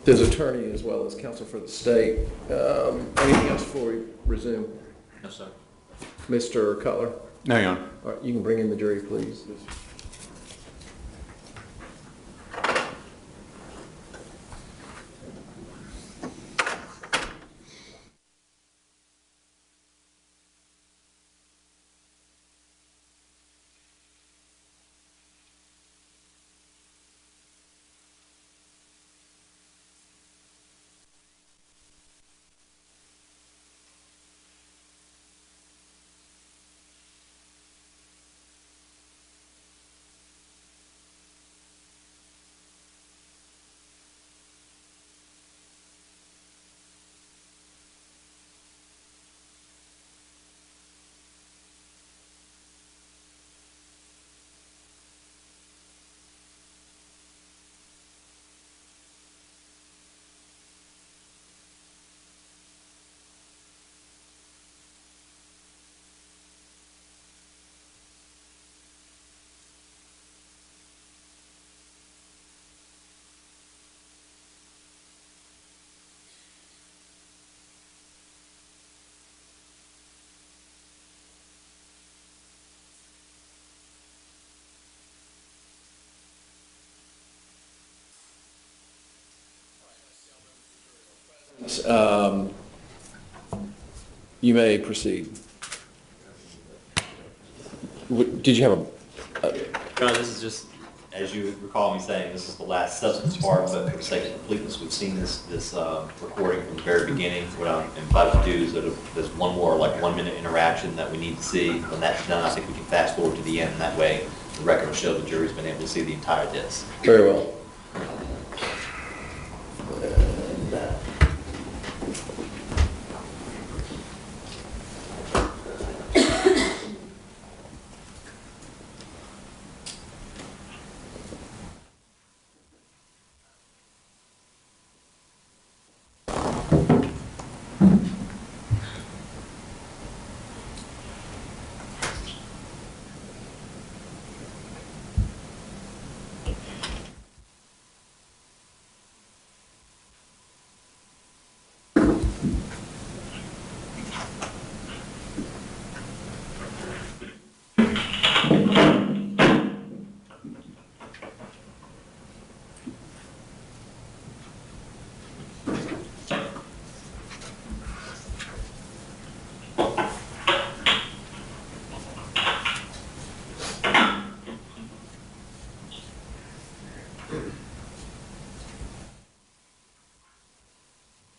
his attorney as well as counsel for the state. Anything else before we resume? No, sir. Mr. Cutler? No, Your Honor. All right, you can bring in the jury, please. You may proceed. Did you have a... Your Honor, this is just, as you recall me saying, this is the last substance part, but for the sake of completeness, we've seen this recording from the very beginning. What I'm invited to do is that there's one more, like 1 minute interaction that we need to see. When that's done, I think we can fast forward to the end, and that way the record will show the jury's been able to see the entire disc. Very well.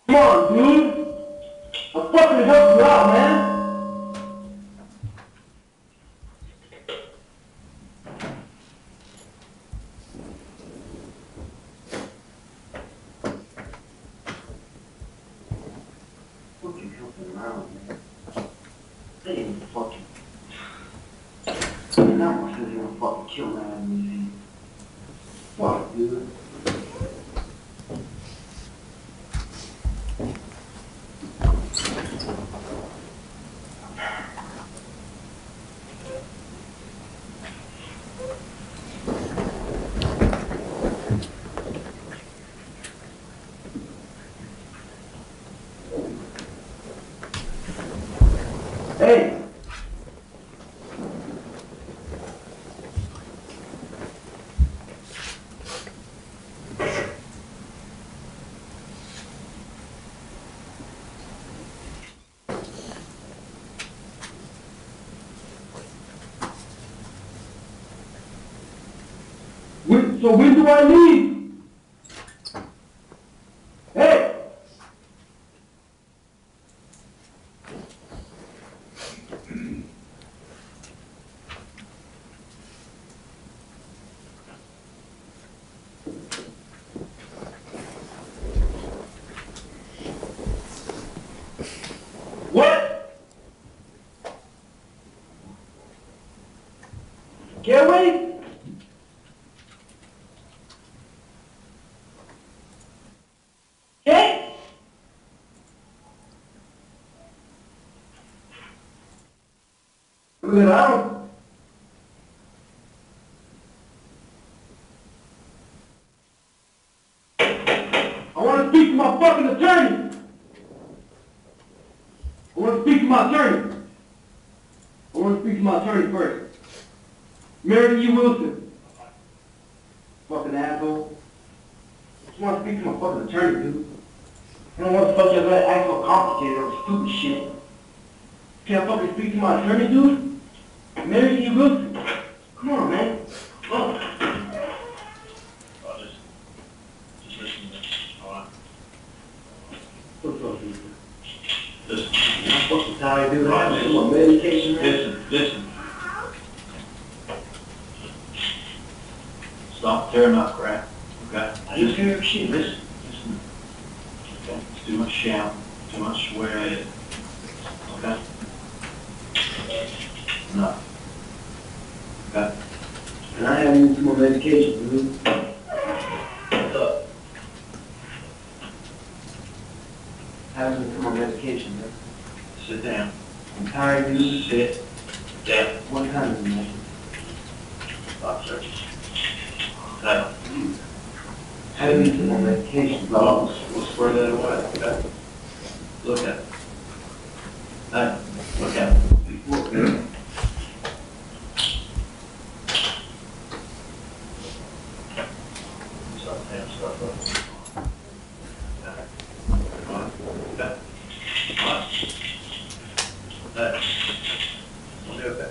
Come on, dude. I'll fucking help you out, man. Fucking helping him out, man. They ain't fucking. Now I'm gonna fucking kill man. Fuck, dude. Hey! So when do I leave? Hey! What? Get away? Okay? Get out. I want to speak to my attorney. I want to speak to my attorney first. Mary E. Wilson. Fucking asshole. I just want to speak to my fucking attorney, dude. I don't want to fuck your act so complicated or stupid shit. Can I fucking speak to my attorney, dude? Mary E. Wilson. Come on, man. Look. Just listen to this, all right? What's up, dude? Listen. I'm fucking tired, dude. All right, I want medication, man. Listen. Stop tearing up crap, okay? I ain't tearing up shit. Listen. Okay? It's too much shouting, too much swearing. Okay? Enough. Okay? And I haven't even took my medication, dude. Look. I haven't even took my medication, man. Sit down. I'm tired, dude. Sit down. What time is it, man? Stop searching. Okay? I haven't even took my medication, Well, bro. we'll square that away, okay? Look at it. Hey, look at it. Before. Stop tearing stuff up. Okay? All right? Okay? All right? Hey. We'll do that.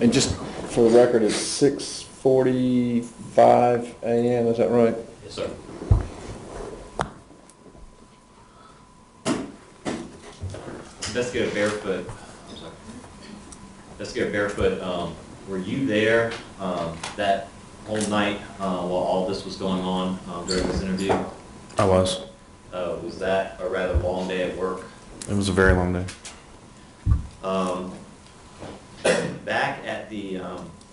And just for the record, it's 6:45 a.m., is that right? Yes, sir. Investigator Barefoot, I'm sorry. Investigator Barefoot, were you there that whole night while all this was going on during this interview? I was. Was that a rather long day at work? It was a very long day. Back at the,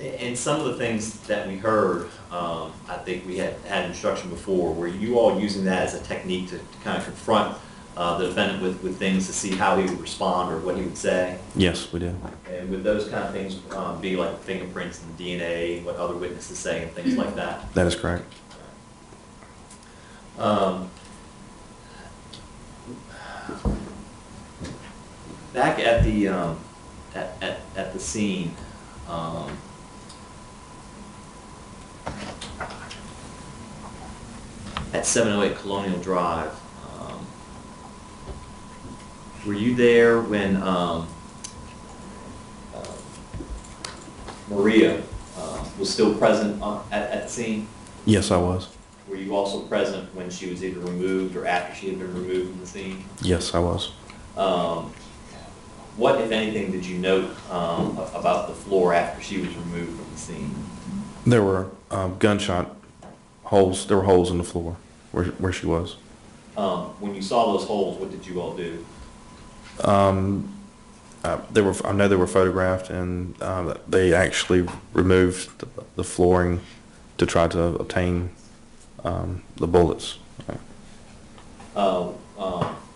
and some of the things that we heard, I think we had instruction before, were you all using that as a technique to kind of confront the defendant with things to see how he would respond or what he would say? Yes, we did. And would those kind of things be like fingerprints and DNA, what other witnesses say and things like that? That is correct. Back at the at the scene, at 708 Colonial Drive, were you there when Maria was still present at the scene? Yes, I was. Were you also present when she was either removed or after she had been removed from the scene? Yes, I was. What, if anything, did you note about the floor after she was removed from the scene? There were gunshot holes. There were holes in the floor where she was. When you saw those holes, what did you all do? I know they were photographed, and they actually removed the flooring to try to obtain the bullets.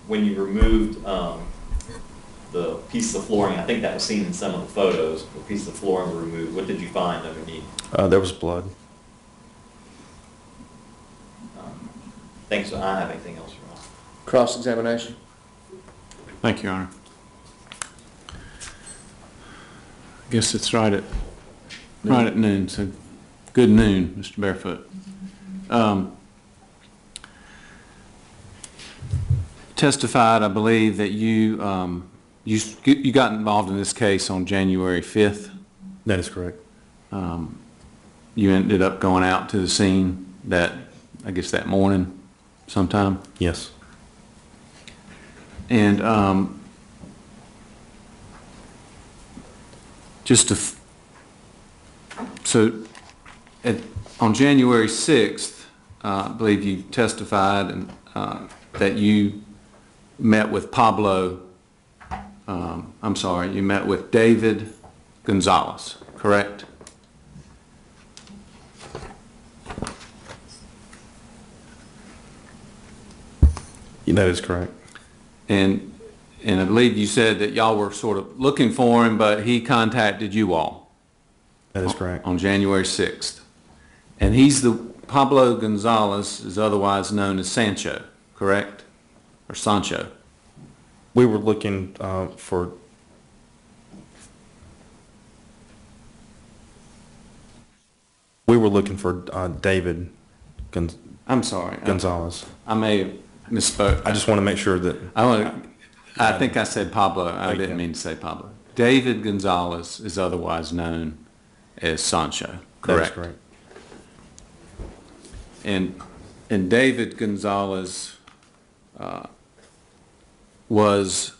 When you removed the piece of flooring, I think that was seen in some of the photos, the piece of flooring were removed. What did you find underneath? There was blood. Thanks. I don't have anything else, Your Honor. Cross-examination. Thank you, Your Honor. I guess it's right at noon, so good noon, Mr. Barefoot. Testified, I believe, that you got involved in this case on January 5th. That is correct. You ended up going out to the scene I guess that morning sometime? Yes. And on January 6th, I believe you testified and that you met with you met with David Gonzalez, correct? That is correct. And I believe you said that y'all were sort of looking for him, but he contacted you all. That is correct. On January 6th. And Pablo Gonzalez is otherwise known as Sancho, correct? Or Sancho? We were looking for David I'm sorry. Gonzalez. I may have misspoke. I just want to make sure that I think I said Pablo. I didn't mean to say Pablo. David Gonzalez is otherwise known as Sancho, correct? That is correct. And David Gonzalez was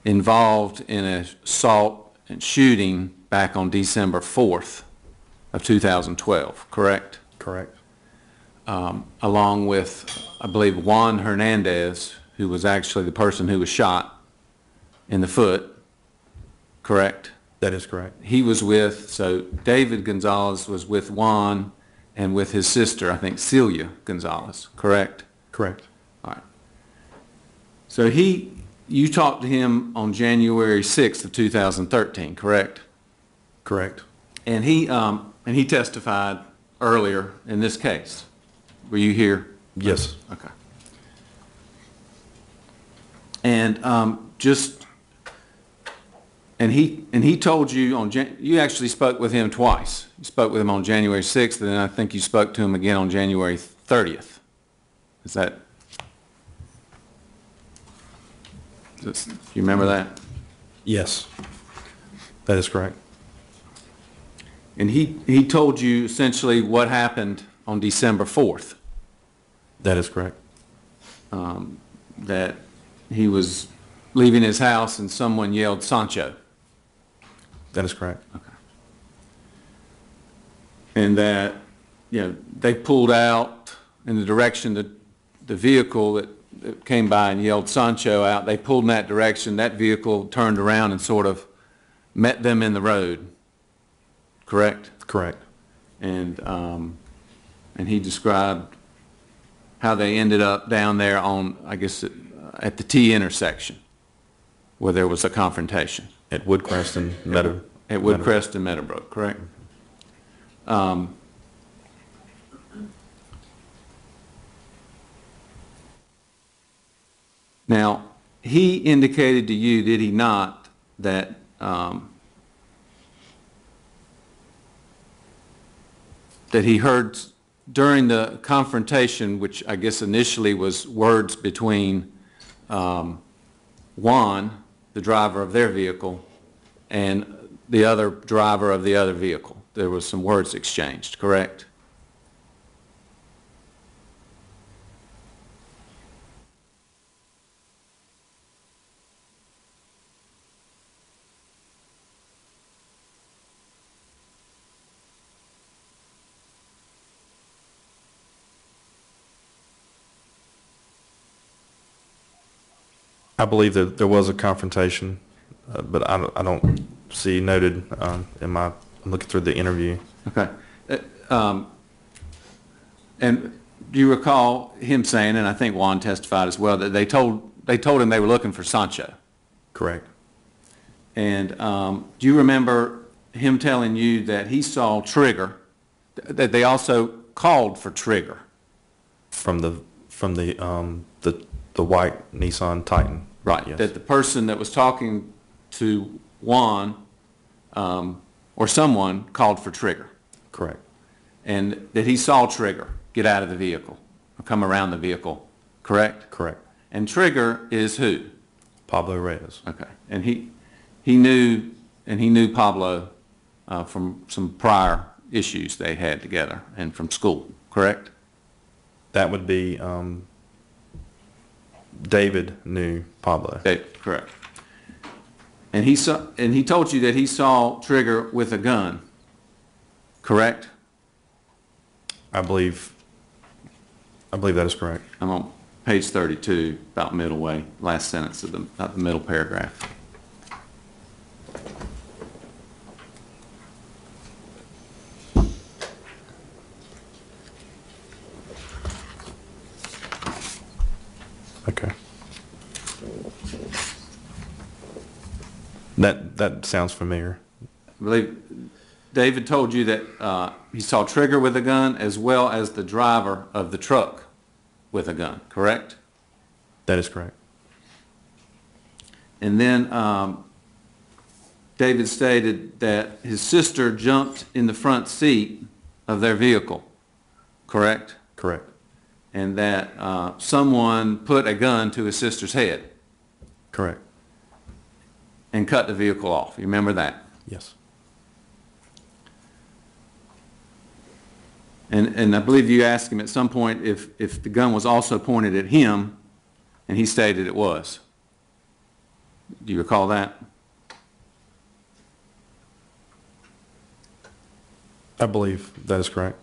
involved in an assault and shooting back on December 4th of 2012, correct? Correct. Along with, I believe, Juan Hernandez, who was actually the person who was shot in the foot, correct? That is correct. So David Gonzalez was with Juan and with his sister, I think Celia Gonzalez, correct? Correct. All right. So you talked to him on January 6th of 2013, correct? Correct. And he testified earlier in this case. Were you here? Yes. Okay. And he told you you actually spoke with him twice. You spoke with him on January 6th, and then I think you spoke to him again on January 30th. Is that? Do you remember that? Yes. That is correct. And he told you essentially what happened on December 4th. That is correct. That he was leaving his house and someone yelled Sancho. That is correct. Okay. And that, they pulled out in the direction that the vehicle that came by and yelled Sancho out, they pulled in that direction. That vehicle turned around and sort of met them in the road. Correct? Correct. And he described how they ended up down there on, I guess, at the T intersection where there was a confrontation. At Woodcrest and Meadow. At Woodcrest and Meadowbrook, correct? Now, he indicated to you, did he not, that that he heard during the confrontation, which I guess initially was words between Juan, the driver of their vehicle, and the other driver of the other vehicle. There was some words exchanged, correct? I believe that there was a confrontation, but I don't see noted I'm looking through the interview. Okay. And do you recall him saying, and I think Juan testified as well, that they told him they were looking for Sancho? Correct. And do you remember him telling you that he saw Trigger, that they also called for Trigger? From the white Nissan Titan. Right. Yes. That the person that was talking to Juan or someone called for Trigger. Correct. And that he saw Trigger get out of the vehicle or come around the vehicle, correct? Correct. And Trigger is who? Pablo Reyes. Okay. And he knew Pablo from some prior issues they had together and from school, correct? That would be David knew Pablo. Correct. And he told you that he saw Trigger with a gun, correct? I believe that is correct. I'm on page 32, about middle way, last sentence of about the middle paragraph. Okay. That sounds familiar. I believe David told you that he saw Trigger with a gun as well as the driver of the truck with a gun, correct? That is correct. And then David stated that his sister jumped in the front seat of their vehicle, correct? Correct. And that someone put a gun to his sister's head Correct. and cut the vehicle off. You remember that? Yes. And I believe you asked him at some point if the gun was also pointed at him, and he stated it was. Do you recall that? I believe that is correct.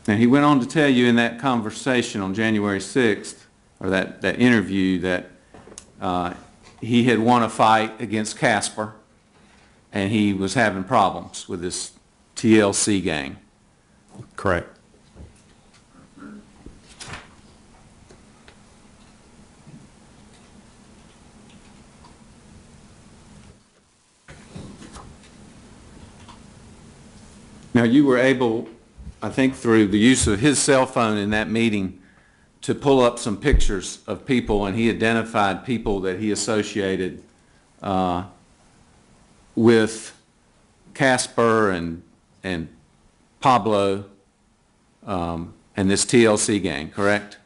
Now, he went on to tell you in that conversation on January 6th, or that interview, that he had won a fight against Casper, and he was having problems with this TLC gang. Correct. Now, you were able, I think through the use of his cell phone in that meeting, to pull up some pictures of people, and he identified people that he associated with Casper and Pablo and this TLC gang, correct?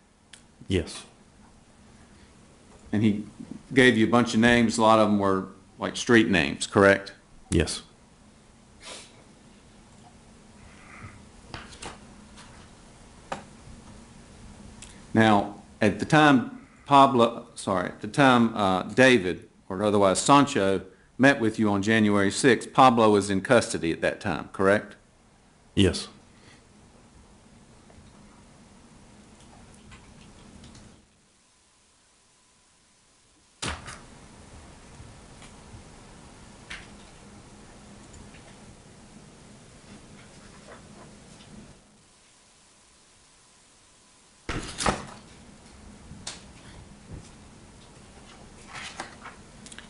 Yes. And he gave you a bunch of names. A lot of them were like street names, correct? Yes. Now, at the time David, or otherwise Sancho, met with you on January 6th, Pablo was in custody at that time, correct? Yes.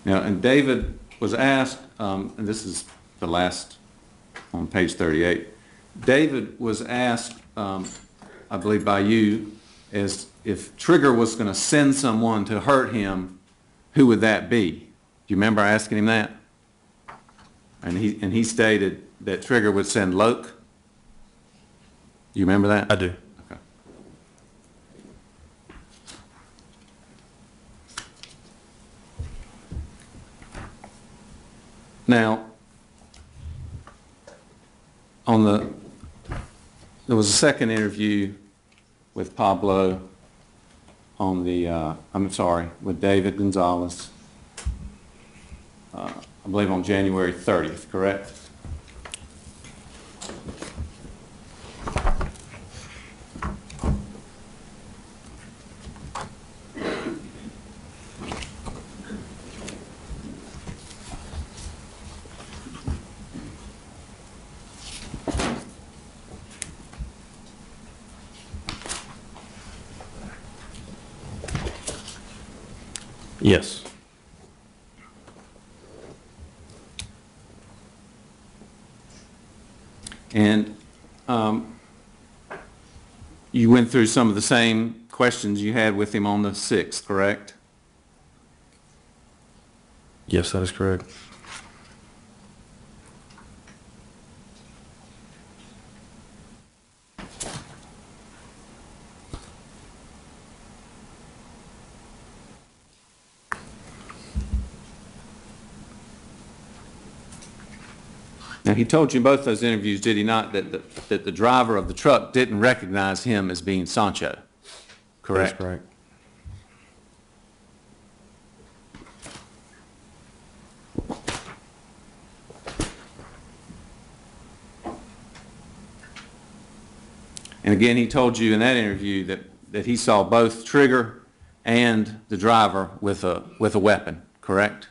Now, and David was asked, and this is the last on page 38, David was asked, I believe by you, as if Trigger was going to send someone to hurt him, who would that be? Do you remember asking him that? And he stated that Trigger would send Loke. Do you remember that? I do. Okay. Now, there was a second interview with Pablo with David Gonzalez, I believe on January 30th, correct? Yes. And you went through some of the same questions you had with him on the 6th, correct? Yes, that is correct. Now, he told you in both those interviews, did he not, that the driver of the truck didn't recognize him as being Sancho, correct? That's correct. And again, he told you in that interview that he saw both Trigger and the driver with a weapon, correct?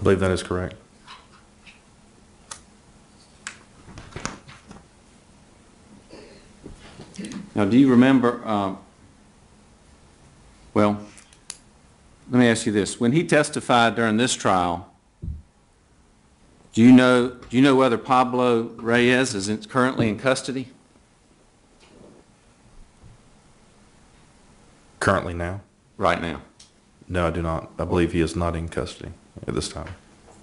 believe that is correct. Now, do you remember, well, let me ask you this. When he testified during this trial, do you know whether Pablo Reyes is currently in custody? Currently now? Right now. No, I do not. I believe he is not in custody at this time.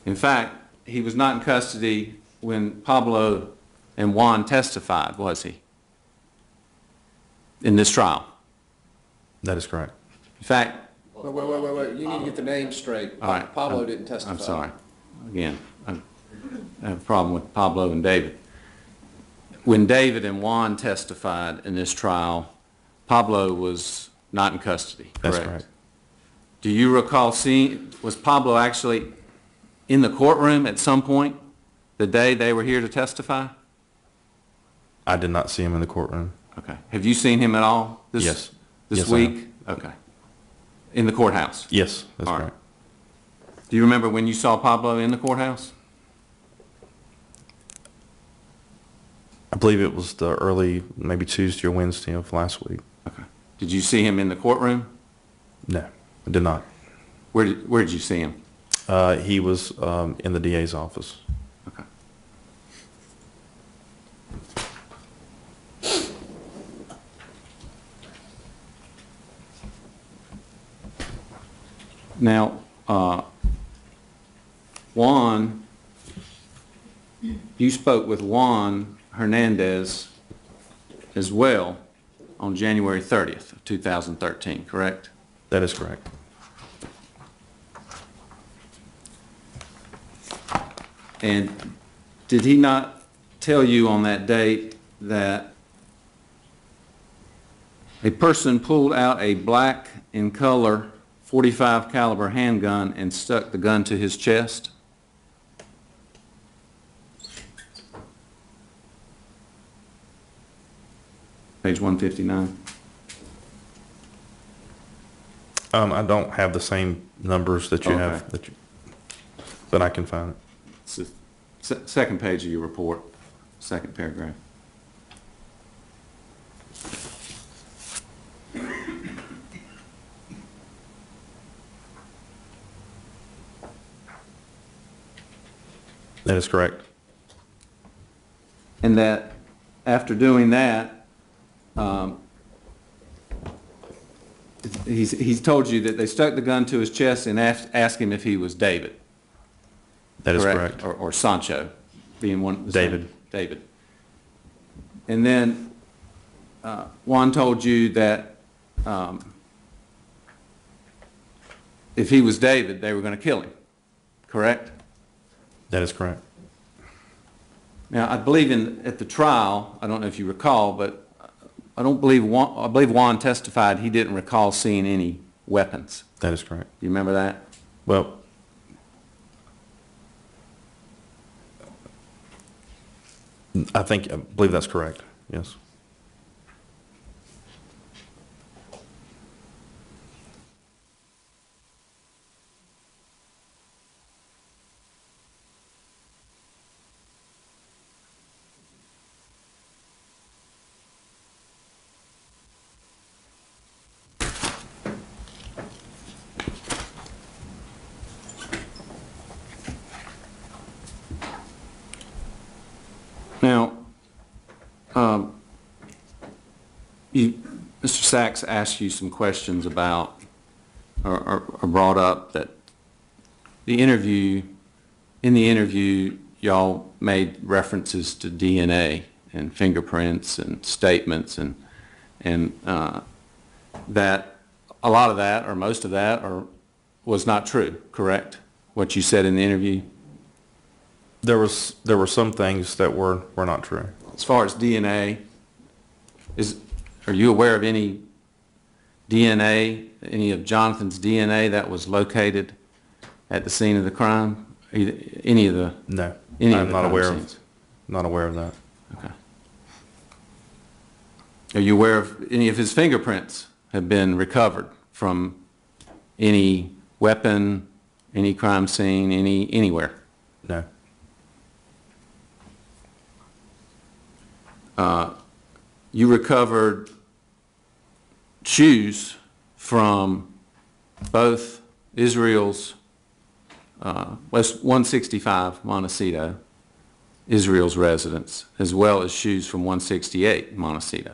In fact, he was not in custody when Pablo and Juan testified, was he? In this trial? That is correct. In fact, Wait, you need to get the names straight. all right. Pablo didn't testify. I'm sorry. Again, I have a problem with Pablo and David. When David and Juan testified in this trial, Pablo was not in custody, correct? That's correct. Do you recall seeing, was Pablo actually in the courtroom at some point the day they were here to testify? I did not see him in the courtroom. Okay. Have you seen him at all this Yes. this Yes, I week? Okay. In the courthouse? Yes, that's All right. correct. Do you remember when you saw Pablo in the courthouse? I believe it was the early, maybe Tuesday or Wednesday of last week. Okay. Did you see him in the courtroom? No, I did not. Where did you see him? He was in the DA's office. Okay. Now, Juan, you spoke with Juan Hernandez as well on January 30th of 2013, correct? That is correct. And did he not tell you on that date that a person pulled out a black in color .45 caliber handgun and stuck the gun to his chest? Page 159. I don't have the same numbers that you have, Okay. but I can find it. It's the second page of your report, second paragraph. That is correct. And that after doing that, he's told you that they stuck the gun to his chest and asked him if he was David. That is correct. Or Sancho, being one. David. David. And then Juan told you that if he was David, they were going to kill him, correct? That is correct. Now, I believe at the trial, I don't know if you recall, but I believe Juan testified he didn't recall seeing any weapons. That is correct. Do you remember that? Well, I believe that's correct. Yes. Now, Mr. Sachs asked you some questions about, or brought up that in the interview, y'all made references to DNA and fingerprints and statements and that a lot of that, or most of that, was not true, correct? What you said in the interview? There were some things that were not true. As far as DNA, are you aware of any DNA, any of Jonathan's DNA that was located at the scene of the crime? Any of the? No, Any of I'm the not crime aware scenes? not aware of that. Okay. Are you aware of any of his fingerprints have been recovered from any weapon any crime scene, anywhere? No. You recovered shoes from both Israel's, West 165 Montecito, Israel's residence, as well as shoes from 168 Montecito.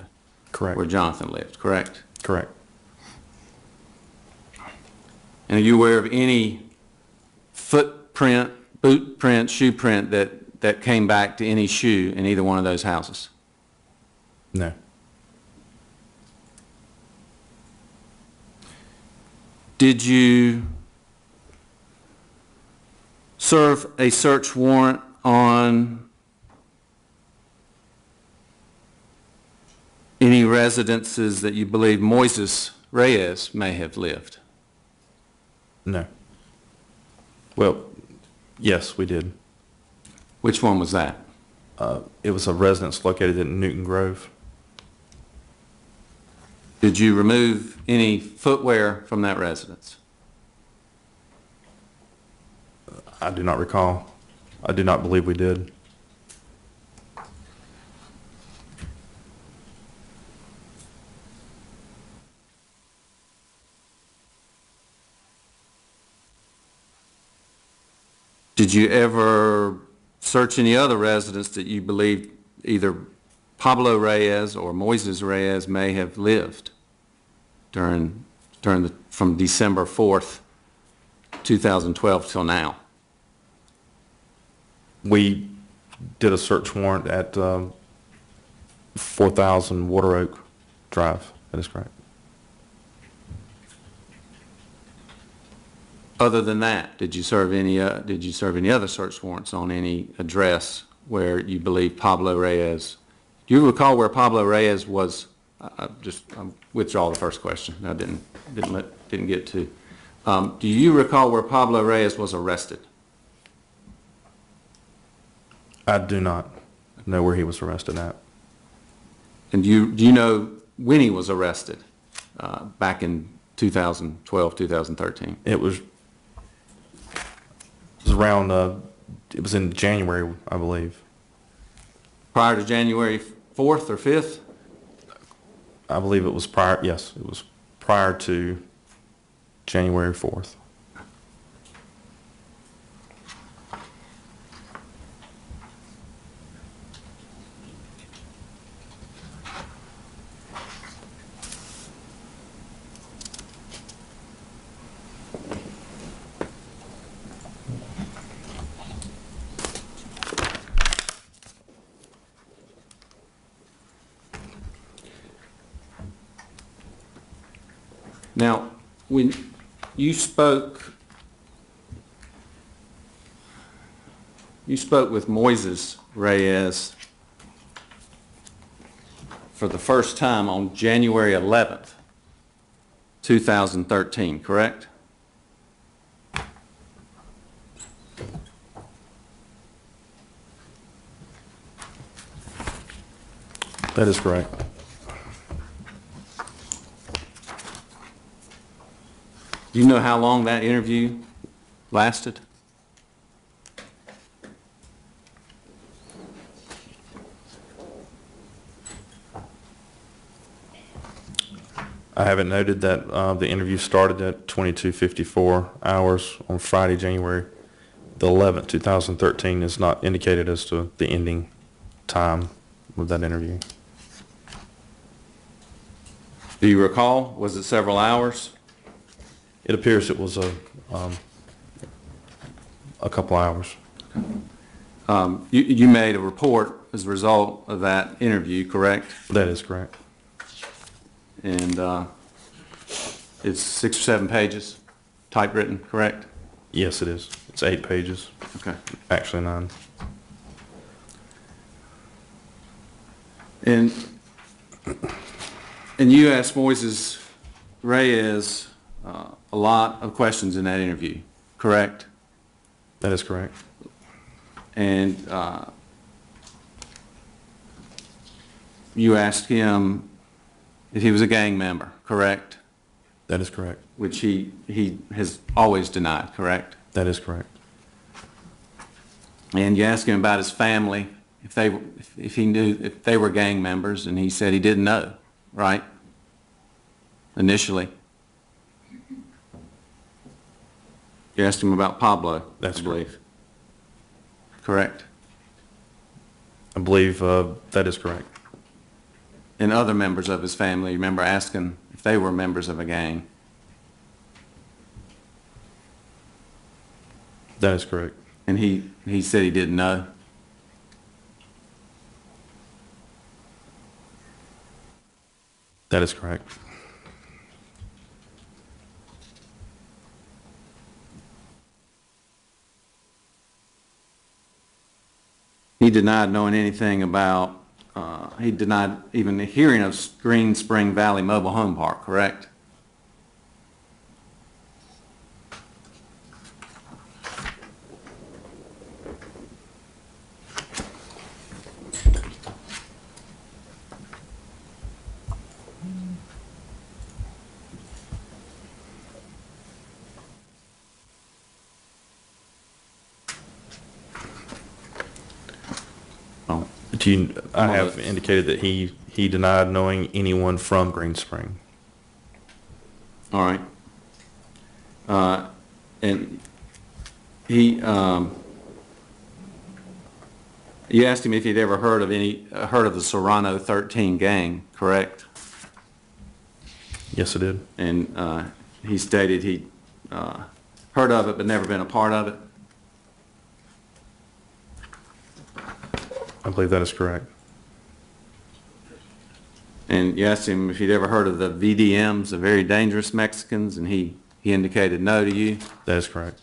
Correct. Where Jonathan lived, correct? Correct. And are you aware of any footprint, boot print, shoe print that came back to any shoe in either one of those houses? No. Did you serve a search warrant on any residences that you believe Moises Reyes may have lived? No. Well, yes, we did. Which one was that? It was a residence located in Newton Grove. Did you remove any footwear from that residence? I do not recall. I do not believe we did. Did you ever search any other residence that you believed either Pablo Reyes or Moises Reyes may have lived from December 4th, 2012 till now? We did a search warrant at 4000 Water Oak Drive. That is correct. Other than that, did you serve any other search warrants on any address where you believe Pablo Reyes? Do you recall where Pablo Reyes was? I withdraw the first question. I didn't get to. Do you recall where Pablo Reyes was arrested? I do not know where he was arrested at. And do you know when he was arrested back in 2012, 2013? It was around, it was in January, I believe. Prior to January 4th or 5th? I believe it was prior, yes, it was prior to January 4th. Now, when you spoke with Moises Reyes for the first time on January 11th, 2013, correct? That is correct. Do you know how long that interview lasted? I have it noted that the interview started at 22:54 hours on Friday, January the 11th, 2013. Is not indicated as to the ending time of that interview. Do you recall? Was it several hours? It appears it was a couple hours. You made a report as a result of that interview, correct? That is correct. And it's 6 or 7 pages, typewritten, correct? Yes, it is. It's 8 pages. Okay. Actually 9. And you asked Moises Reyes a lot of questions in that interview, correct? That is correct. And you asked him if he was a gang member, correct? That is correct. Which he has always denied, correct? That is correct. And you asked him about his family, if he knew if they were gang members, and he said he didn't know, right? Initially. You asked him about Pablo, That's I believe. Correct. I believe that is correct. And other members of his family, you remember asking if they were members of a gang? That is correct. And he said he didn't know. That is correct. He denied knowing anything about, he denied even hearing of Green Spring Valley Mobile Home Park, correct? Oh, I have indicated that he denied knowing anyone from Green Spring. all right. And he, you asked him if he'd ever heard of the Serrano 13 gang, correct? Yes, I did. And he stated he'd heard of it but never been a part of it. I believe that is correct. And you asked him if he'd ever heard of the VDMs, the Very Dangerous Mexicans, and he indicated no to you. That is correct.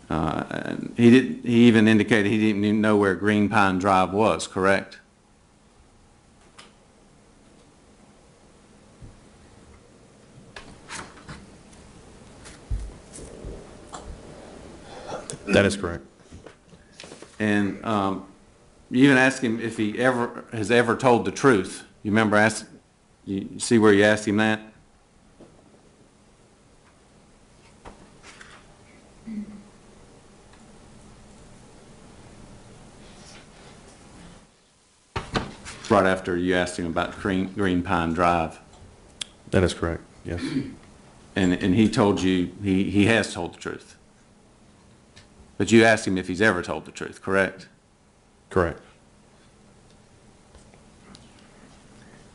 And he even indicated he didn't even know where Green Pine Drive was, correct? That is correct. And you even asked him if he has ever told the truth. You remember you see where you asked him that? Right after you asked him about Green Pine Drive. That is correct, yes. And he told you he has told the truth. But you asked him if he's ever told the truth, correct? Correct.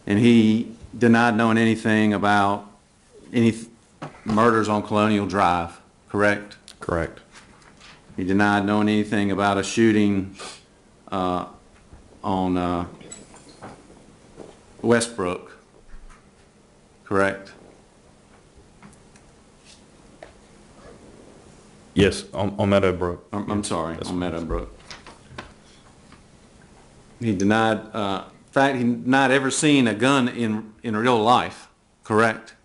And he denied knowing anything about any murders on Colonial Drive, correct? Correct. He denied knowing anything about a shooting on Westbrook, correct? Yes, on Meadowbrook. I'm sorry, That's on Meadowbrook. He denied, in fact, he denied ever seeing a gun in real life, correct?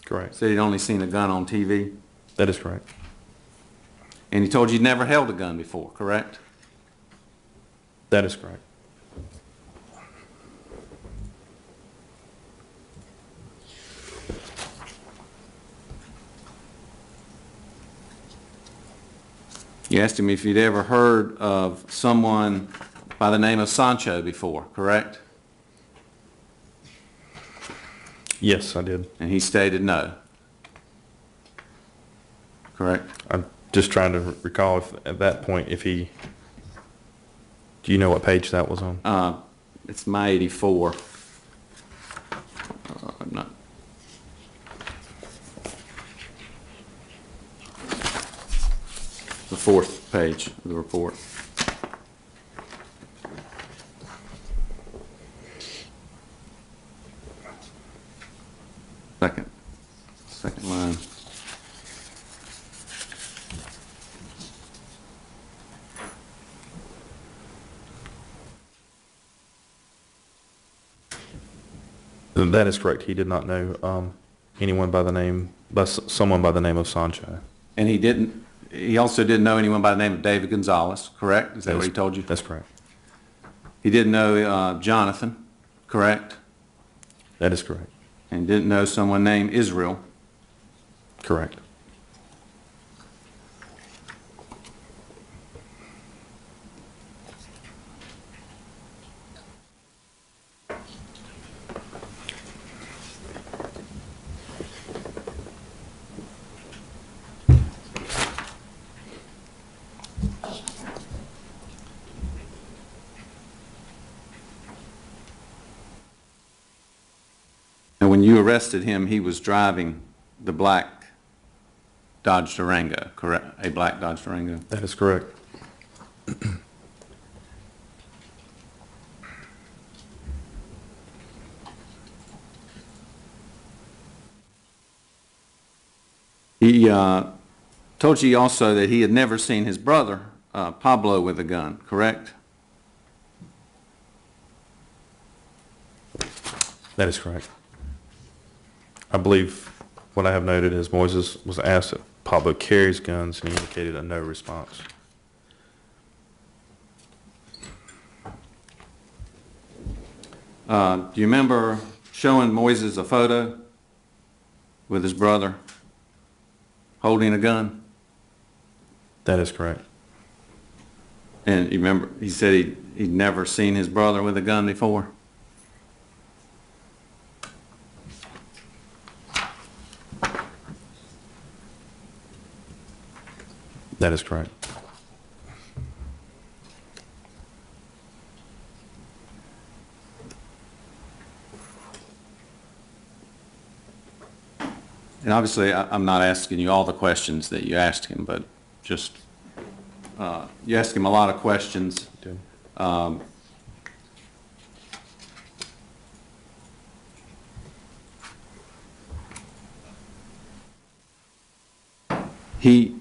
Correct. Said he'd only seen a gun on TV. That is correct. And he told you he'd never held a gun before, correct? That is correct. You asked him if he'd ever heard of someone by the name of Sancho before, correct? Yes, I did. And he stated no. Correct? I'm just trying to recall if at that point if he. Do you know what page that was on? It's my 84. I'm not. The fourth page of the report. Second line. That is correct. He did not know anyone someone by the name of Sancho. And he also didn't know anyone by the name of David Gonzalez, correct? Is that what he told you? That's correct. He didn't know Jonathan, correct? That is correct. And didn't know someone named Israel. Correct. And when you arrested him, he was driving the black Dodge Durango, correct? A black Dodge Durango? That is correct. He told you also that he had never seen his brother, Pablo, with a gun, correct? That is correct. I believe what I have noted is Moises was asked if Pablo carries guns, and he indicated a no response. Do you remember showing Moises a photo with his brother holding a gun? That is correct. And you remember, he said he'd never seen his brother with a gun before? That is correct. And obviously, I'm not asking you all the questions that you asked him, but just, you asked him a lot of questions.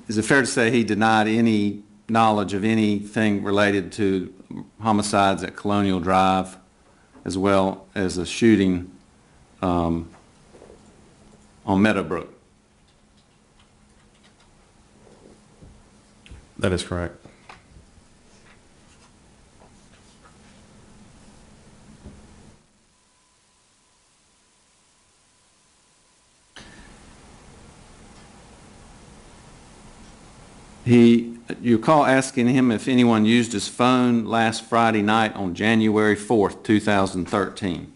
Is it fair to say he denied any knowledge of anything related to homicides at Colonial Drive, as well as a shooting on Meadowbrook? That is correct. You recall asking him if anyone used his phone last Friday night on January 4th, 2013.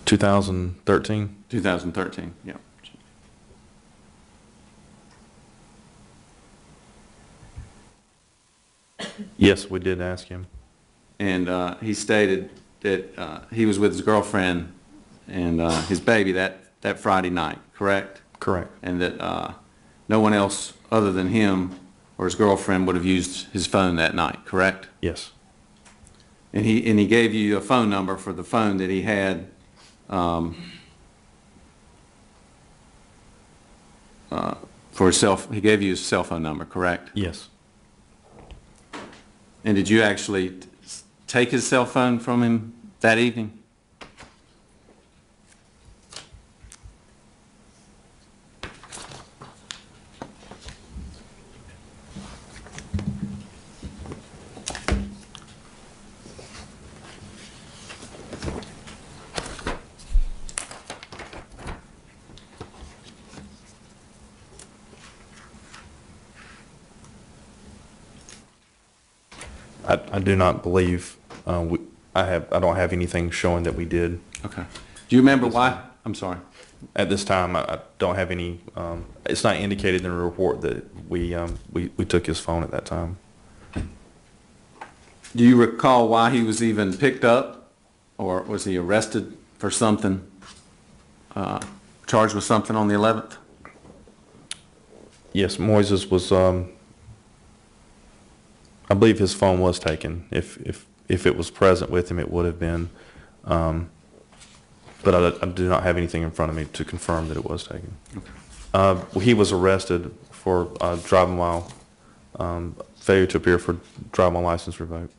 (2013) 2013, yeah. Yes, we did ask him. And he stated that he was with his girlfriend and his baby that Friday night, correct? Correct. And that no one else other than him or his girlfriend would have used his phone that night, correct? Yes. And he gave you a phone number for the phone that he had for himself. He gave you his cell phone number, correct? Yes. And did you actually take his cell phone from him that evening? I do not believe I don't have anything showing that we did. Okay. Do you remember why? I'm sorry. At this time, I don't have any. It's not indicated in the report that we took his phone at that time. Do you recall why he was even picked up, or was he arrested for something, charged with something on the 11th? Yes, Moises was. I believe his phone was taken. If it was present with him, it would have been. But I do not have anything in front of me to confirm that it was taken. Okay. He was arrested for driving while failure to appear for driving while license revoked.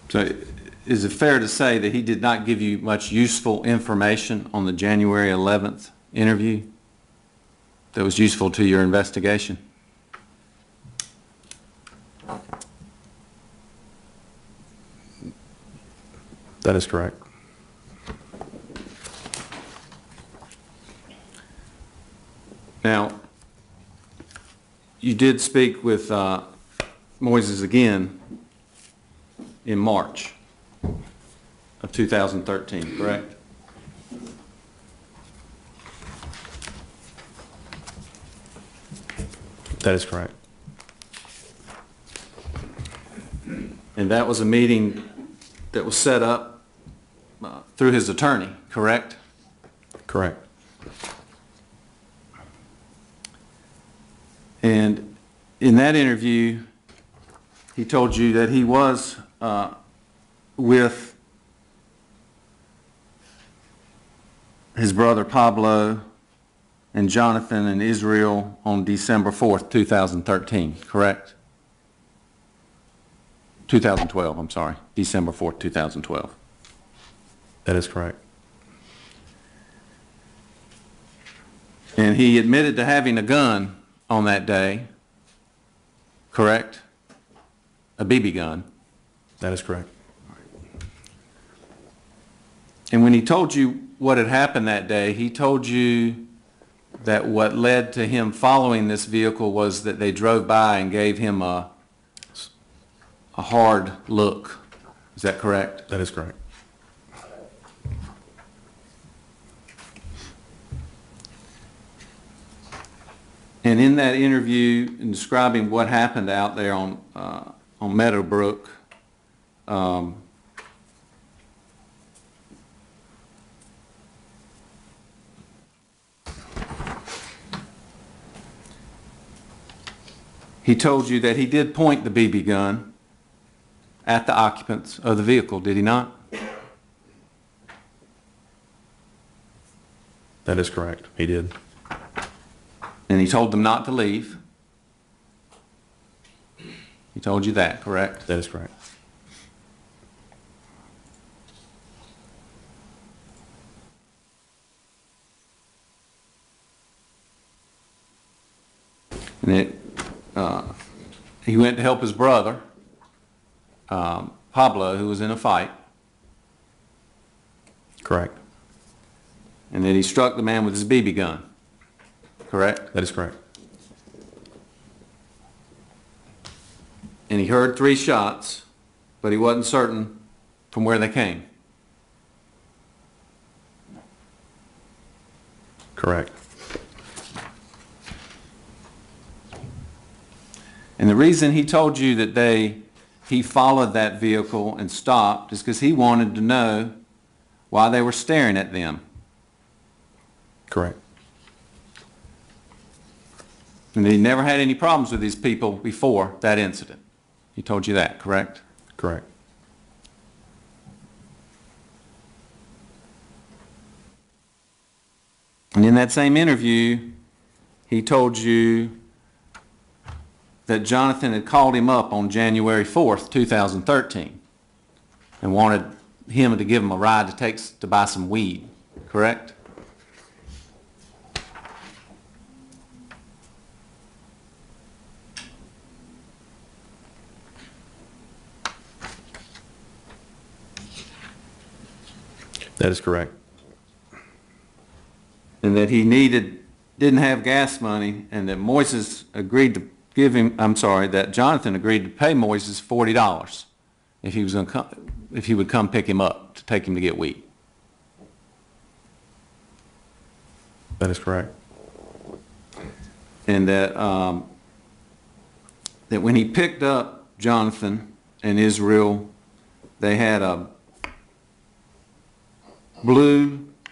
So is it fair to say that he did not give you much useful information on the January 11th interview that was useful to your investigation? That is correct. Now, you did speak with Moises again in March of 2013, correct? That is correct. And that was a meeting that was set up through his attorney, correct? Correct. And in that interview, he told you that he was with his brother Pablo and Jonathan and Israel on December 4th, 2013, correct? 2012, I'm sorry, December 4th, 2012. That is correct. And he admitted to having a gun on that day, correct? A BB gun. That is correct. And when he told you what had happened that day, he told you that what led to him following this vehicle was that they drove by and gave him a hard look. Is that correct? That is correct. And in that interview, in describing what happened out there on Meadowbrook, he told you that he did point the BB gun at the occupants of the vehicle, did he not? That is correct. He did. And he told them not to leave. He told you that, correct? That is correct. And he went to help his brother, Pablo, who was in a fight. Correct. And then he struck the man with his BB gun, correct? That is correct. And he heard 3 shots, but he wasn't certain from where they came. Correct. And the reason he told you that he followed that vehicle and stopped is because he wanted to know why they were staring at them. Correct. And he never had any problems with these people before that incident. He told you that, correct? Correct. And in that same interview, he told you that Jonathan had called him up on January 4th, 2013, and wanted him to give him a ride to buy some weed, correct? That is correct. And that he didn't have gas money, and that Moises agreed to give him, that Jonathan agreed to pay Moises $40 if he would come pick him up to take him to get weed. That is correct. And that when he picked up Jonathan and Israel, they had a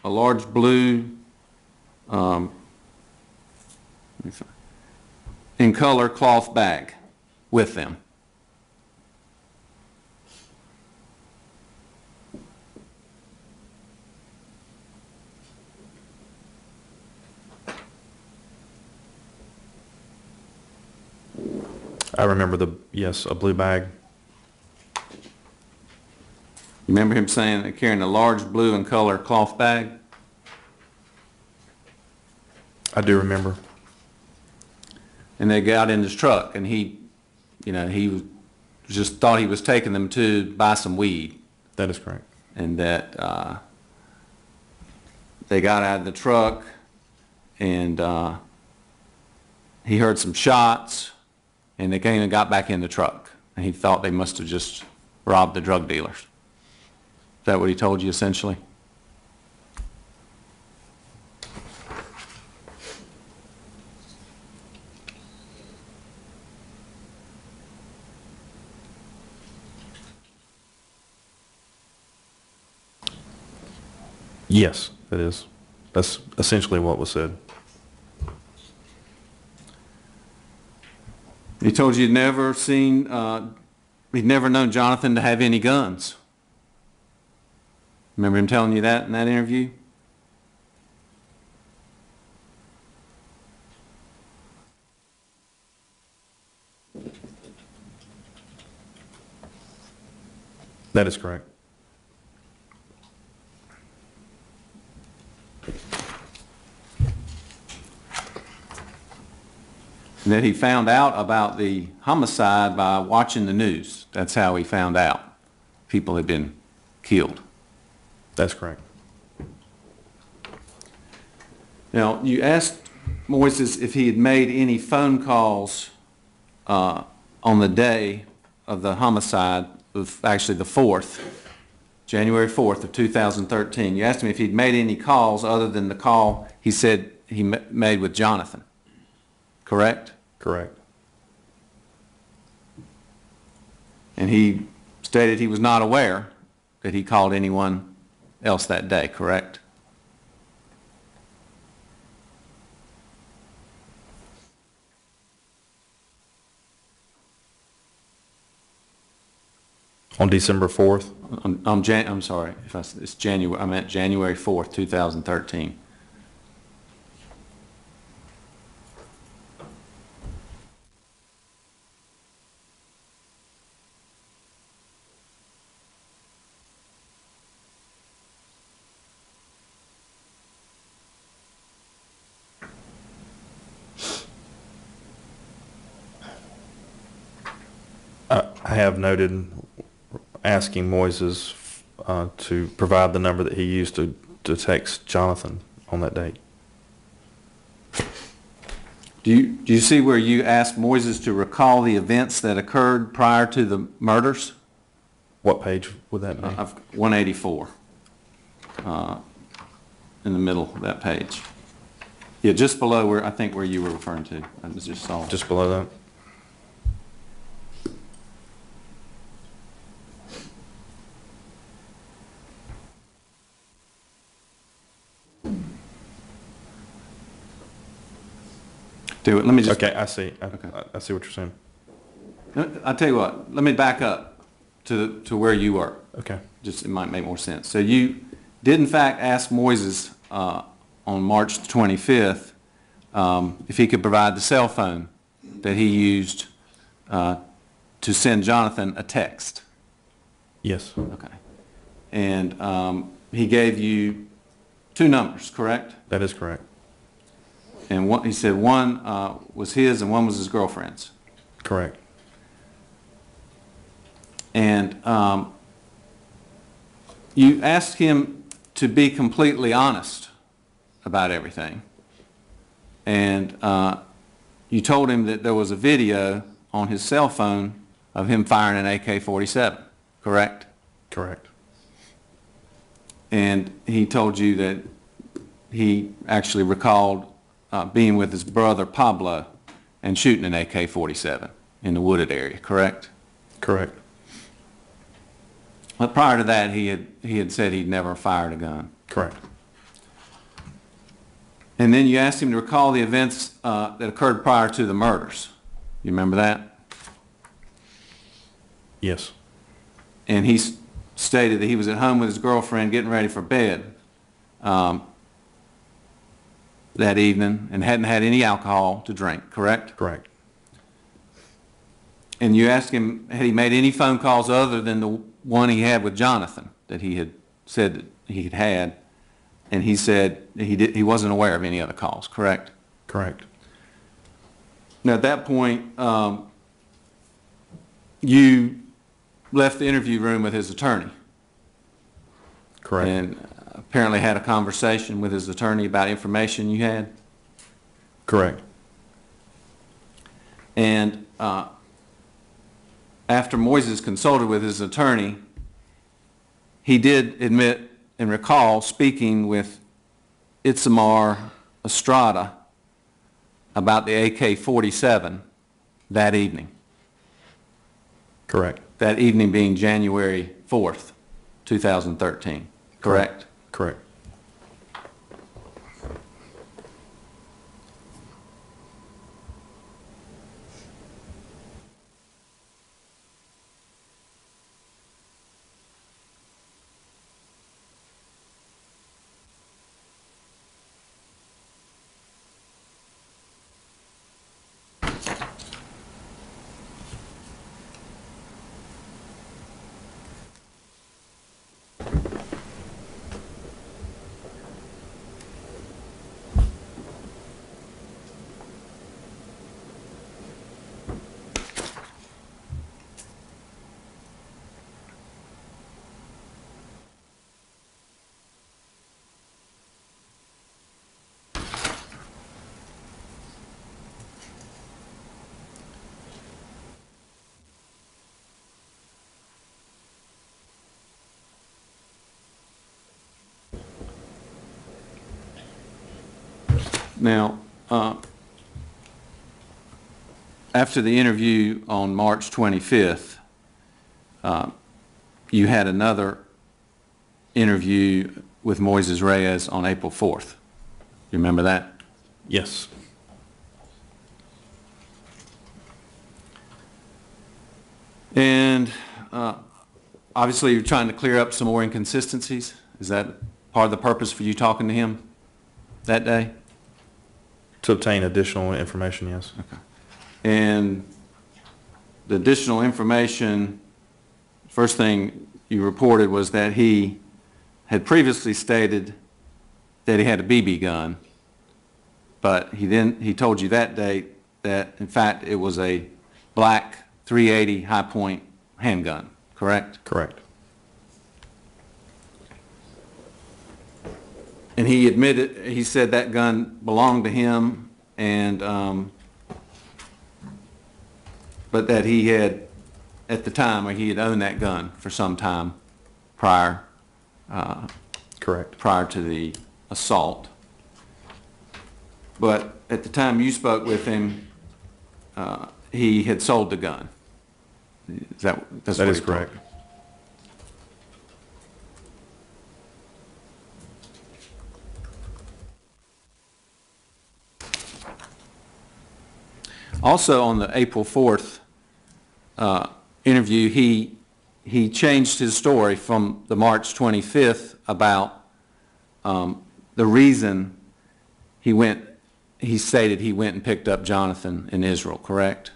large blue, in color cloth bag with them. I remember yes, a blue bag. You remember him saying that carrying a large blue and color cloth bag? I do remember. And they got in his truck, and he just thought he was taking them to buy some weed. That is correct. And that they got out of the truck, and he heard some shots, and they came and got back in the truck. And he thought they must have just robbed the drug dealers. Is that what he told you, essentially? Yes, that is. That's essentially what was said. He told you he'd never known Jonathan to have any guns. Remember him telling you that in that interview? That is correct. And that he found out about the homicide by watching the news. That's how he found out people had been killed. That's correct. Now, you asked Moises if he had made any phone calls on the day of the homicide, of actually the 4th, January 4th of 2013. You asked him if he'd made any calls other than the call he said he made with Jonathan. Correct? Correct. And he stated he was not aware that he called anyone else that day, correct? On December 4th? I'm sorry, it's January, I meant January 4th, 2013. I have noted asking Moises to provide the number that he used to text Jonathan on that date. Do you see where you asked Moises to recall the events that occurred prior to the murders? What page would that be? 184, in the middle of that page. Yeah, just below where, I think where you were referring to. I just saw. Just below that? Do it. Let me just. Okay, I see. Okay. I see what you're saying. I'll tell you what. Let me back up to where you were. Okay. Just, it might make more sense. So you did in fact ask Moises on March 25th if he could provide the cell phone that he used to send Jonathan a text. Yes. Okay. And he gave you 2 numbers, correct? That is correct. And he said one was his and one was his girlfriend's. Correct. And you asked him to be completely honest about everything. And you told him that there was a video on his cell phone of him firing an AK-47, correct? Correct. And he told you that he actually recalled being with his brother Pablo and shooting an AK-47 in the wooded area, correct? Correct. But prior to that, he had said he'd never fired a gun. Correct. And then you asked him to recall the events that occurred prior to the murders. You remember that? Yes. And he stated that he was at home with his girlfriend getting ready for bed that evening and hadn't had any alcohol to drink, correct? Correct. And you asked him, had he made any phone calls other than the one he had with Jonathan that he had said that he had had, and he said he wasn't aware of any other calls, correct? Correct. Now, at that point, you left the interview room with his attorney. Correct. And apparently had a conversation with his attorney about information you had. Correct. And after Moises consulted with his attorney, he did admit and recall speaking with Itzamar Estrada about the AK-47 that evening. Correct. That evening being January 4th, 2013, correct? Correct. Now, after the interview on March 25th, you had another interview with Moises Reyes on April 4th. You remember that? Yes. And obviously you're trying to clear up some more inconsistencies. Is that part of the purpose for you talking to him that day? To obtain additional information, yes. Okay. And the additional information, first thing you reported was that he had previously stated that he had a BB gun, but he told you that day that in fact it was a black 380 high point handgun, correct? Correct. And he admitted, he said that gun belonged to him, and but that he had, at the time, or he had owned that gun for some time prior. Correct. Prior to the assault. But at the time you spoke with him, he had sold the gun. That is correct. Also, on the April 4th interview, he changed his story from the March 25th about the reason he stated he went and picked up Jonathan in Israel, correct?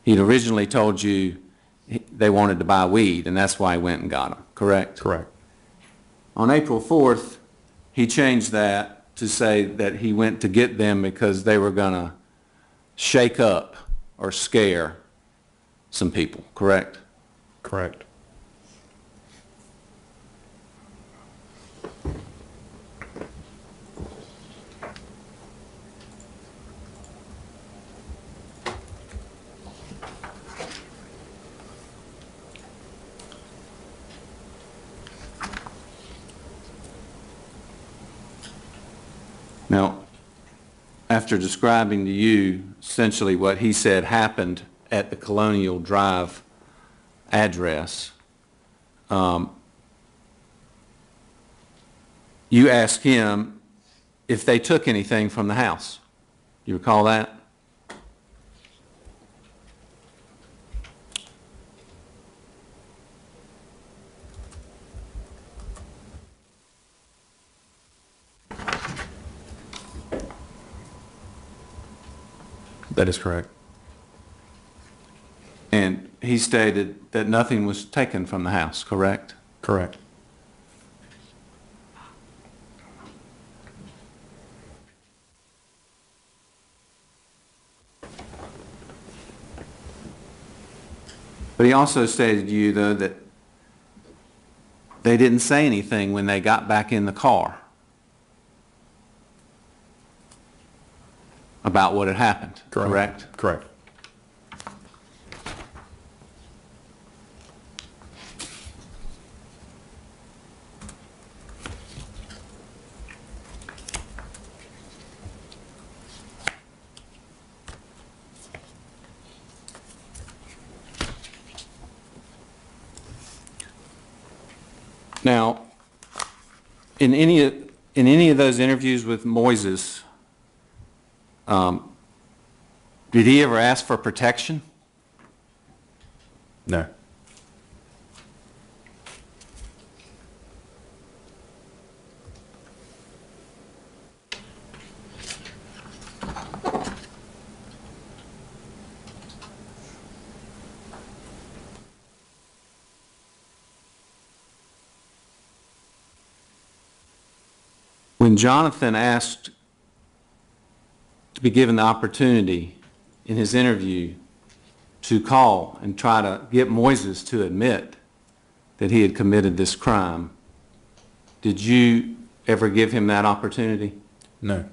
He'd originally told you they wanted to buy weed, and that's why he went and got them, correct? Correct. On April 4th, he changed that to say that he went to get them because they were going to shake up or scare some people, correct? Correct. Now, after describing to you essentially what he said happened at the Colonial Drive address, you asked him if they took anything from the house. You recall that? That is correct. And he stated that nothing was taken from the house, correct? Correct. Correct. But he also stated to you, though, that they didn't say anything when they got back in the car about what had happened, correct? Correct. Now, in any of those interviews with Moises, did he ever ask for protection? No. When Jonathan asked to be given the opportunity in his interview to call and try to get Moises to admit that he had committed this crime, did you ever give him that opportunity? No.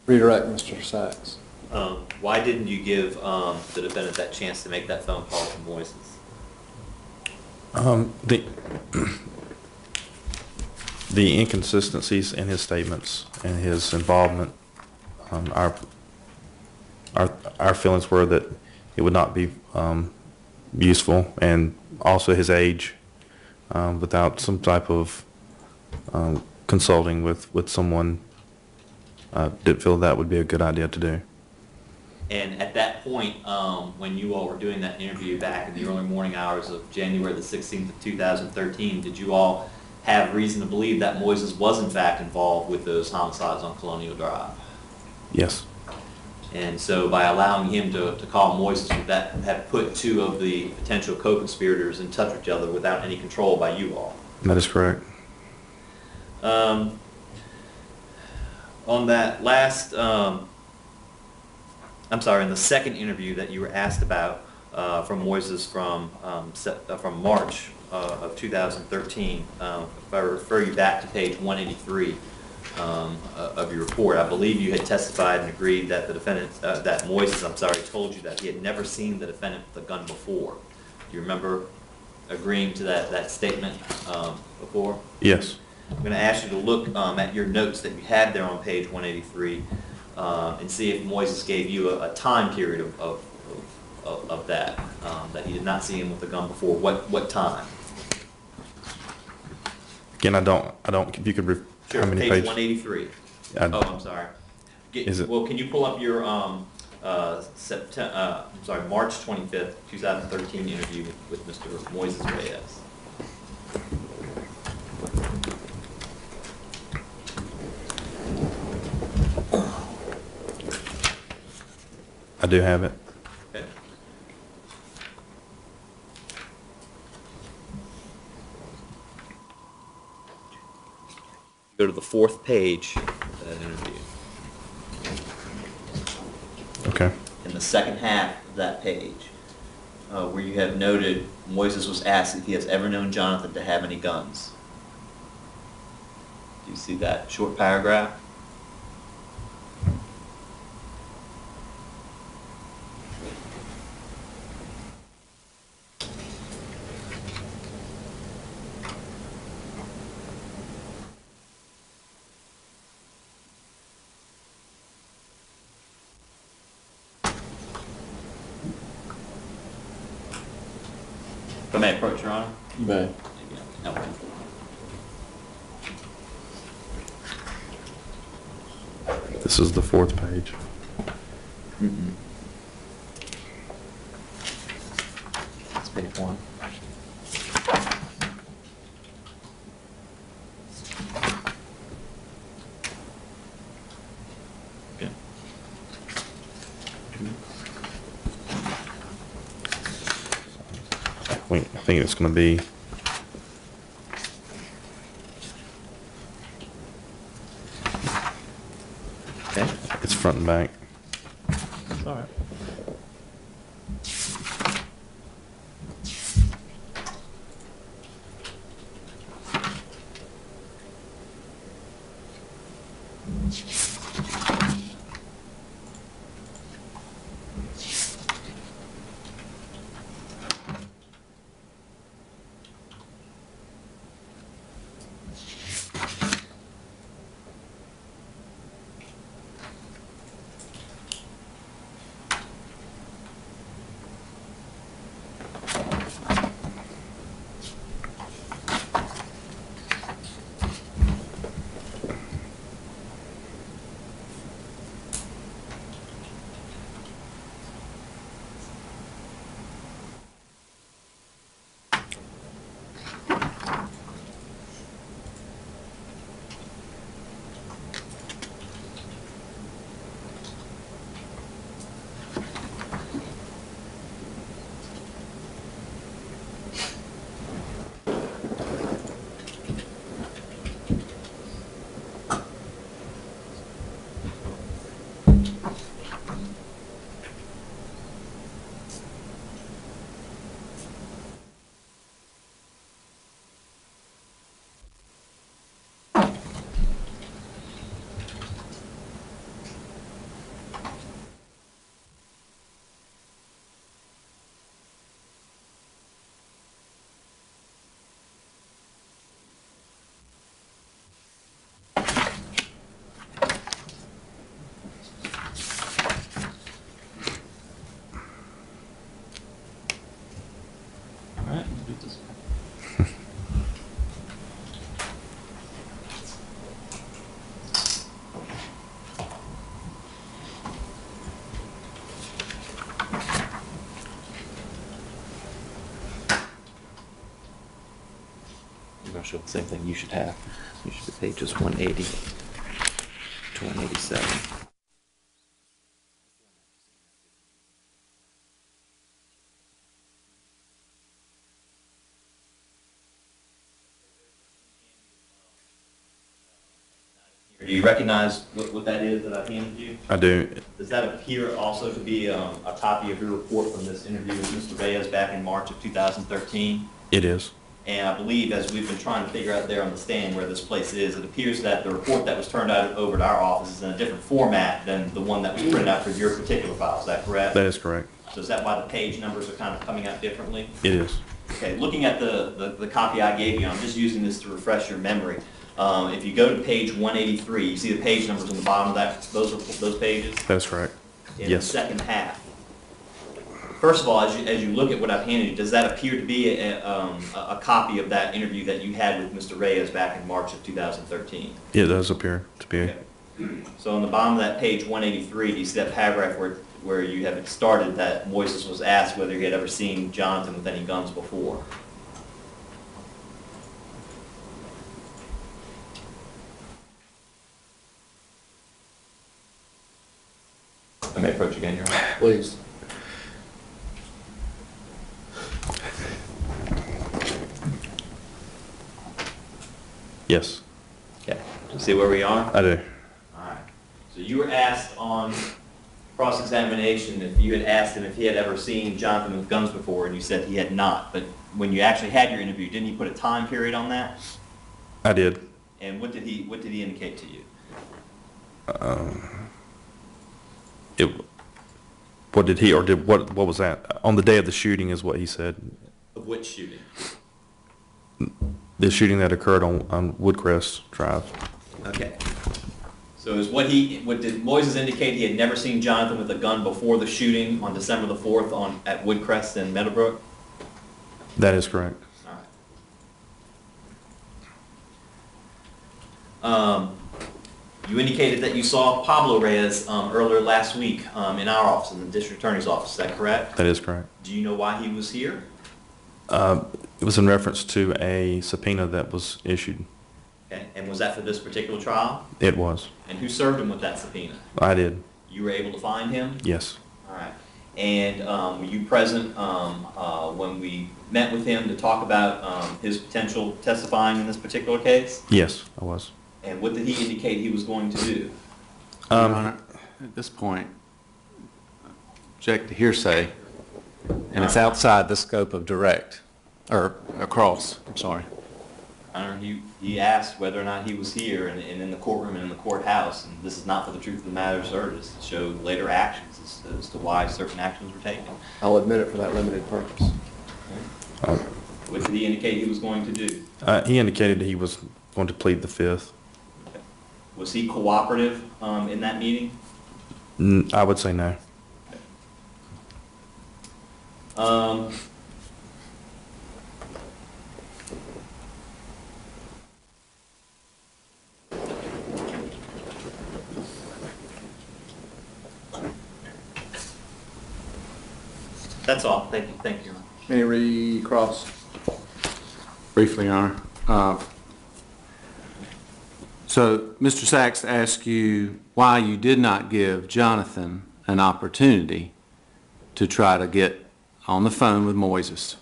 Redirect, Mr. Sachs. Why didn't you give the defendant that chance to make that phone call to Moises? The inconsistencies in his statements and his involvement, our feelings were that it would not be useful, and also his age, without some type of consulting with someone, didn't feel that would be a good idea to do. And at that point, when you all were doing that interview back in the early morning hours of January the 16th of 2013, did you all have reason to believe that Moises was in fact involved with those homicides on Colonial Drive? Yes. And so by allowing him to call Moises, that had put two of the potential co-conspirators in touch with each other without any control by you all. That is correct. On that last, in the second interview that you were asked about from Moises from March of 2013, if I refer you back to page 183 of your report, I believe you had testified and agreed that the defendant, that Moises, told you that he had never seen the defendant with a gun before. Do you remember agreeing to that statement before? Yes. I'm going to ask you to look at your notes that you had there on page 183 and see if Moises gave you a time period of of that, that he did not see him with the gun before. What time? Again, I don't, if you could, Sure, how many page pages? 183. I- Oh, I'm sorry. Is it- Well, can you pull up your March 25th, 2013 interview with Mr. Moises Reyes? I do have it. Okay. Go to the 4th page of that interview. Okay. In the second half of that page, where you have noted Moises was asked if he has ever known Jonathan to have any guns. Do you see that short paragraph? If I may approach, Your Honor? You may. Okay. This is the 4th page. That's page 1. Okay. I think it's going to be, Okay. it's front and back. All right. I'll show the same thing you should have. You should have pages 180 to 187. Do you recognize what that is that I handed you? I do. Does that appear also to be a copy of your report from this interview with Mr. Reyes back in March of 2013? It is. And I believe, as we've been trying to figure out there on the stand where this place is, it appears that the report that was turned out over to our office is in a different format than the one that was printed out for your particular file. Is that correct? That is correct. So is that why the page numbers are kind of coming out differently? It is. Okay, looking at the copy I gave you, I'm just using this to refresh your memory. If you go to page 183, you see the page numbers on the bottom of that, those pages? That is correct. In Yes. the second half, the First of all, as you look at what I've handed you, does that appear to be a copy of that interview that you had with Mr. Reyes back in March of 2013? It does appear to be. Okay. So on the bottom of that page 183, do you see that paragraph where you have it started that Moises was asked whether he had ever seen Jonathan with any guns before? I may approach again, Your Honor. Please. Yes, Okay. See where we are? I do. All right. So you were asked on cross-examination if you had asked him if he had ever seen Jonathan with guns before, and you said he had not. But when you actually had your interview, didn't he put a time period on that? I did. And what did he indicate to you? What did he, or did, what was that? On the day of the shooting is what he said. Of which shooting? The shooting that occurred on Woodcrest Drive. Okay. So is what did Moises indicate he had never seen Jonathan with a gun before the shooting on December the 4th at Woodcrest and Meadowbrook? That is correct. All right. You indicated that you saw Pablo Reyes earlier last week in our office, in the district attorney's office. Is that correct? That is correct. Do you know why he was here? It was in reference to a subpoena that was issued. Okay. And was that for this particular trial? It was. And who served him with that subpoena? I did. You were able to find him? Yes. All right. And were you present when we met with him to talk about his potential testifying in this particular case? Yes, I was. And what did he indicate he was going to do? Your Honor, at this point, object to hearsay, and it's outside the scope of direct, or cross, I'm sorry. Honor, he asked whether or not he was here and in the courtroom and in the courthouse, and this is not for the truth of the matter asserted. It's to show later actions as to why certain actions were taken. I'll admit it for that limited purpose. What did he indicate he was going to do? He indicated he was going to plead the fifth. Okay. Was he cooperative in that meeting? I would say no. That's all. Thank you. Thank you. Any recross? Briefly, Your Honor. So, Mr. Sachs asked you why you did not give Jonathan an opportunity to try to get on the phone with Moises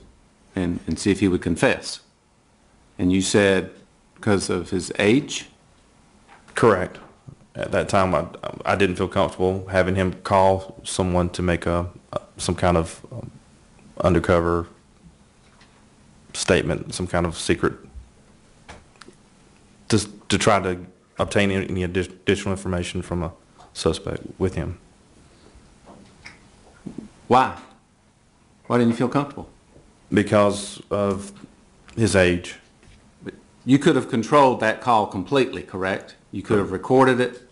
and see if he would confess. And you said because of his age? Correct. At that time, I didn't feel comfortable having him call someone to make some kind of undercover statement, some kind of secret, to try to obtain any additional information from a suspect with him. Why? Why didn't you feel comfortable? Because of his age. You could have controlled that call completely, correct? You could have recorded it.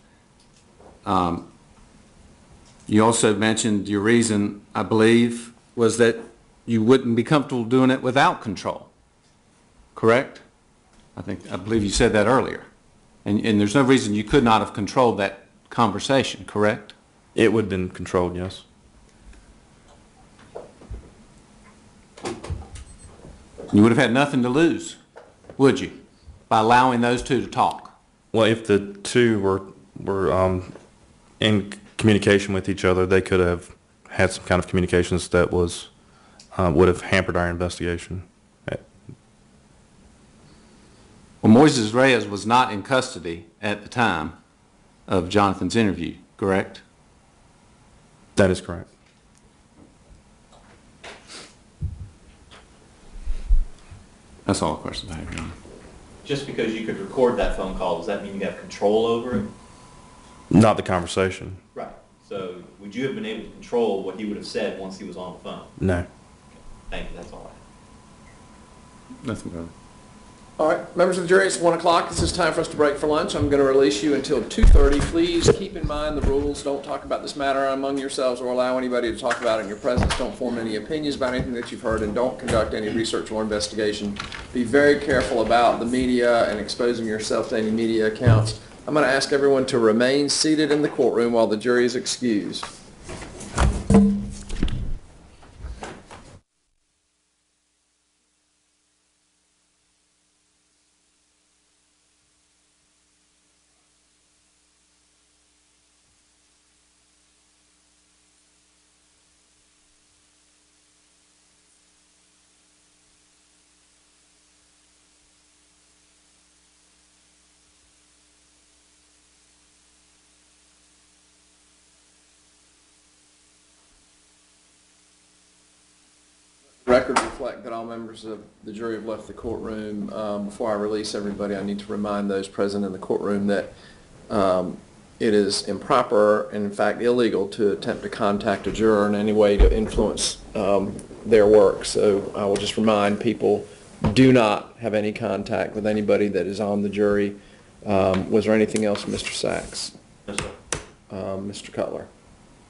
You also mentioned your reason, I believe, was that you wouldn't be comfortable doing it without control, correct? I believe you said that earlier. And there's no reason you could not have controlled that conversation, correct? It would have been controlled, yes. You would have had nothing to lose, would you, by allowing those two to talk? Well, if the two were in communication with each other, they could have had some kind of communications that was would have hampered our investigation. Well, Moises Reyes was not in custody at the time of Jonathan's interview, correct? That is correct. That's all the questions I have, Your Honor. Just because you could record that phone call, does that mean you have control over it? Not the conversation. Right. So would you have been able to control what he would have said once he was on the phone? No. Thank you. That's all I have. Nothing further. All right, members of the jury, it's 1 o'clock. This is time for us to break for lunch. I'm going to release you until 2:30. Please keep in mind the rules. Don't talk about this matter among yourselves or allow anybody to talk about it in your presence. Don't form any opinions about anything that you've heard, and don't conduct any research or investigation. Be very careful about the media and exposing yourself to any media accounts. I'm going to ask everyone to remain seated in the courtroom while the jury is excused. Record reflect that all members of the jury have left the courtroom. Before I release everybody, I need to remind those present in the courtroom that it is improper and in fact illegal to attempt to contact a juror in any way to influence their work. So I will just remind people, do not have any contact with anybody that is on the jury. Was there anything else, Mr. Sachs? Yes, sir. Mr. Cutler?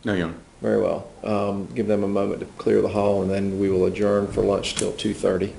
No, Your Honor. Very well. Give them a moment to clear the hall, and then we will adjourn for lunch till 2:30.